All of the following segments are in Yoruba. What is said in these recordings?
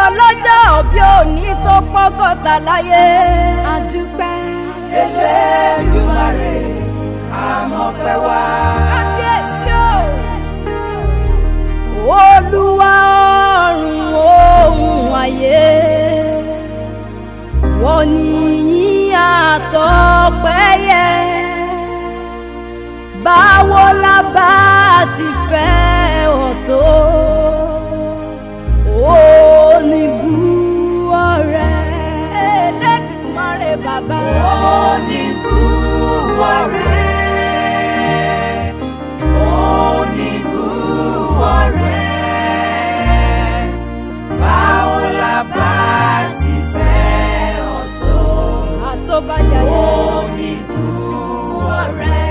ọlọ́jọ́ òbí òní tó pọ́gọ́ta láyé. Adúpẹ́ Elédùmarè àmọ̀pẹ́ wa. kábíyèsí o. Olúwa ọ̀run ohun ayé, wọ́n ní yín àtọ́pẹ́ yẹ. Báwo la bá ti fẹ́ ọ tó, oníbú ọ̀rẹ́ Elédùmarè bàbá. Oníbú ọ̀rẹ́, oníbú ọ̀rẹ́, báwo la bá ti fẹ́ ọ tó, Àtọ́bàjáyé oníbú ọ̀rẹ́.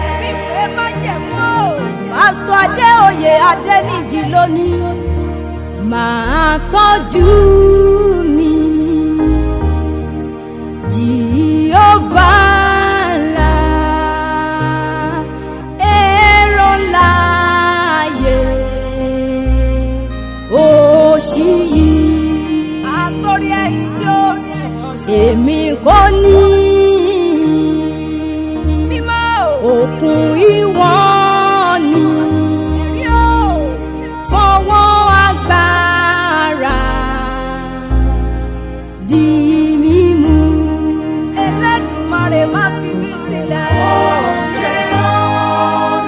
ẹ má jẹ̀ mọ́ o. Pásítọ̀ Adéoyè Adéníjì lónìí máa tọ́jú mi. Jèhófà ńlá, èrò láàyè òṣì yìí. Àtọ́rí ẹni tí ó èmi kò ní òkun ìwọ̀n ni fọwọ́ agbára di mímú. Elédùmarè má fi mí sílẹ̀. Oúnjẹ ọ̀run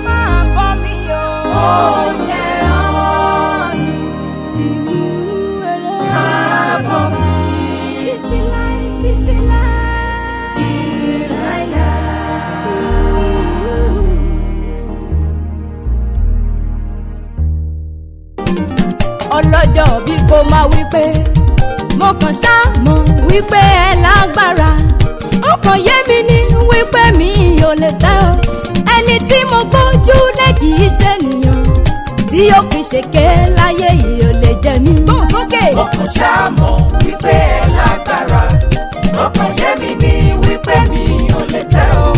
Máa bọ́ mi yọ. oúnjẹ ọ̀run Di mímú eré. àbọ̀ mi Títí láé, títí láé. ti láíláí. Ọlọ́jọ́ bí kò máa wípé mo kàn ṣá mọ̀ wípé ẹ lágbára. Ó kàn yé mi ní wípé mi ò lè tẹ́ o. Ẹni tí mo gbójú lé kì í ṣe nìyàn, tí ó fi ṣèké láyé yìí ò lè jẹ mí. Gbóhùn sókè. Ọkàn ṣàmọ̀ wípé ẹ lágbára. Ọkàn yé mi ní wípé mi ò lè tẹ́ o.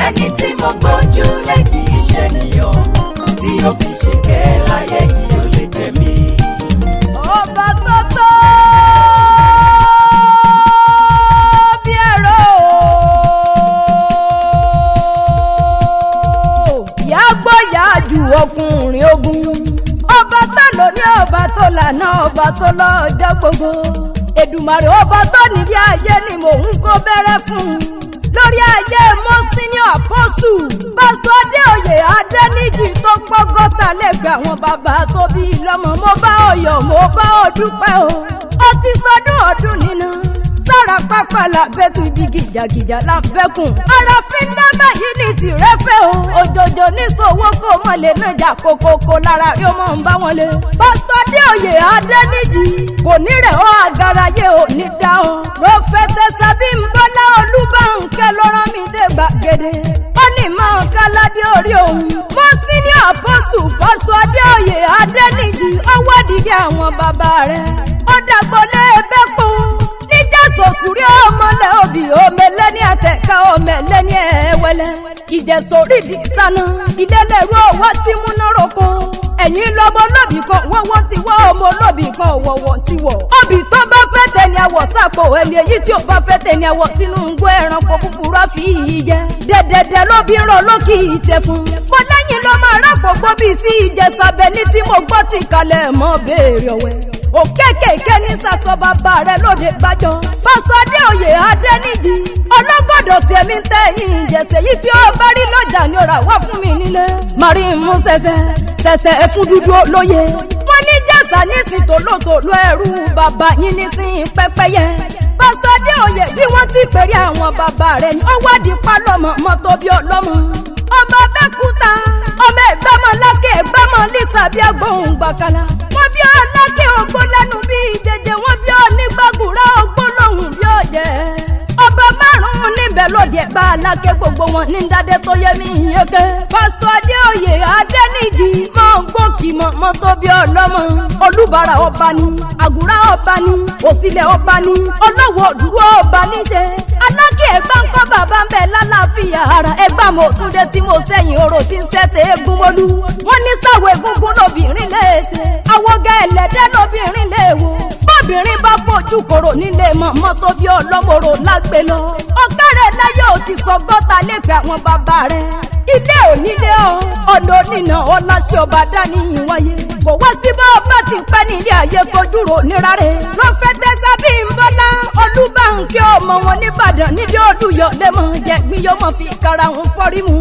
Ẹni tí mo gbójú lé kì í ṣe nìyàn, tí ó fi ṣèké láyé yìí ò lè jẹ mí. Ọba tó tó bí ẹ̀rọ ìyá gbọ́yà ju ọkùnrin ogun. Ọba tó lò ní ọba tó lànà ọba tó lọ́jọ́ gbogbo. Èdùmàrè ọba tó nídìí ayé ni mò ń kó bẹ̀rẹ̀ fún. Lórí ayé mọ́ senior apostle Pásítọ̀ Adéoyè Adéníjì tó pọ́gọ́ta lẹ́gbẹ̀ẹ́ àwọn bàbá tó bí lọ́mọ. Mo bá ọ yọ̀, mo bá ọ dúpẹ́ o. Ó ti sọdún ọdún nínú. Sára pápá làbẹ́tù ibi gìjàgìjà làbẹ́kùn. Ara fi ń dá báyìí ní tìrẹ́fẹ́ o. Òjòjò níṣòwò kò mọ̀ lè nájà kókókó lára rí ọmọ ń bá wọn lé. Pásítọ̀ Adéoyè Adéníjì kò ní rẹ̀ ọ́ àgàràyé ò ní dá ọ. Prọfẹ̀tẹ̀sì Abímbọ́lá Olúbánkẹ́ ló rán mi dé gbàgede. Ó ní máa káládé orí òun. Mo senior apostle Pásítọ̀ Adéoyè Adéníjì ọwọ́ dìde àwọn bàbá rẹ̀. Ó dàgbọ́lé bẹ́kùn sòsùrí ọmọlẹ òbí omele ní àtẹ̀ká omele ní ẹ̀wẹ̀lẹ̀. Ìjẹ̀sórídì sánà ìdẹ́lẹ̀rú owó tí múná roko. Ẹ̀yìn lọ́mọ lóbì kan wọ́wọ́ ti wọ́ ọmọ lóbì kan wọ̀wọ̀ ti wọ̀. Obì tó bá fẹ́ tẹ̀ni àwọ̀ sápò ẹni èyí tí ò bá fẹ́ tẹ̀ni àwọ̀ sínú ngbó ẹranko búburú àfi ìjẹ. Dẹ̀dẹ̀dẹ̀ ló bí rán lókì ìtẹ̀ fún. Mo lẹ́yìn ló máa rápò gbóbi sí Ìjẹ̀ṣàbẹ̀ ní tí mo gbọ́ ti kalẹ̀ mọ́ béèrè ọ̀wẹ́. Òkèkèké ní sàṣọ bàbá rẹ̀ lóde gbàjọ. Pásítọ̀ Adéoyè Adéníjì ọlọ́gọ́dọ̀ tèmi ń tẹ̀yìn Ìjẹ̀ṣẹ̀ yìí tí ó bá rí lọ́jà ni ó rà wá fún mi nílé. Màrí mú sẹ̀sẹ̀ fún dúdú olóye. Wọ́n ní Ìjẹ̀ṣà nísìn tòlótòló ẹrú bàbá yín nísìn pẹ́pẹ́yẹ. Pásítọ̀ Adéoyè bí wọ́n ti pèrè àwọn bàbá rẹ̀ ni ó wádìí pálọ́mọ mọ́tò bí ọlọ́mọ. Ọmọ Abẹ́òkúta ọmọ Ẹ̀gbámọ̀ lákè Ẹ̀gbámọ̀ lísà bí agbóhùn gbàkàlà. Wọ́n bí ọlákè ògbó lẹ́nu bí ìjẹjẹ, wọ́n bí onígbàgùrá ògbó lòun bí ọ̀jẹ̀. Ọba márùn-ún níbẹ̀ lóde Ẹ̀gbá alákè gbogbo wọn ní dádé tó yẹ mí yeke. Pásítọ̀ Adéoyè Adéníjì máa ń gbókì mọ́ tó bí ọlọ́mọ. Olúbàrà ọba ni, àgùrá ọba ni, òsìlẹ̀ ọba ni, olówó òdúró ọba níṣe. Alákè Ẹ̀gbá ń kọ́ bàbá ń bẹ̀ lálàáfíà ara. Ẹ̀gbá mo túnde tí mo sẹ́yìn orò tí ń sẹ́tẹ̀ eégún mọ́lú. Wọ́n ní sáwọ́ egúngún lóbìnrin léṣe. Àwọ̀gá ẹlẹ́dẹ́ lóbìnrin léwo. bóbìnrin bá fojú kòrò nílé mọ̀mọ́ tó bí ọlọ́mọ̀rò lágbè lọ. ọ̀kẹ́rẹ́ láyé ò ti sọ gọ́ta lẹ́gbẹ̀ẹ́ àwọn bàbá rẹ̀. ilé onílé ọ̀nà onínà ọláṣẹ́ ọba dání ìwáyé. kò wá sí bá ọba ti pẹ́ nílé ayé kojú rò nira rẹ̀. prọfẹtẹsà Bímbọ́lá Olúbánkí ọmọ wọn nìbàdàn níbi Olúyọ̀ lẹ́mọ̀ jẹ̀gbìn yóò mọ̀ fi kára òun fọ́rí mu.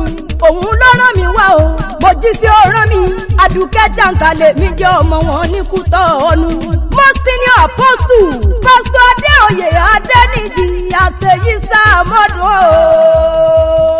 òun ló rán mi wá o mo jí sí ọ̀rán mi Àdùkẹ́ jàǹkàlẹ̀ mi jẹ́ ọmọ wọn ní Kútọ́ọ̀nù. mo senior apostle pásítọ̀ Adéoyè Adéníjì àṣeyí sáà mọ́dún o.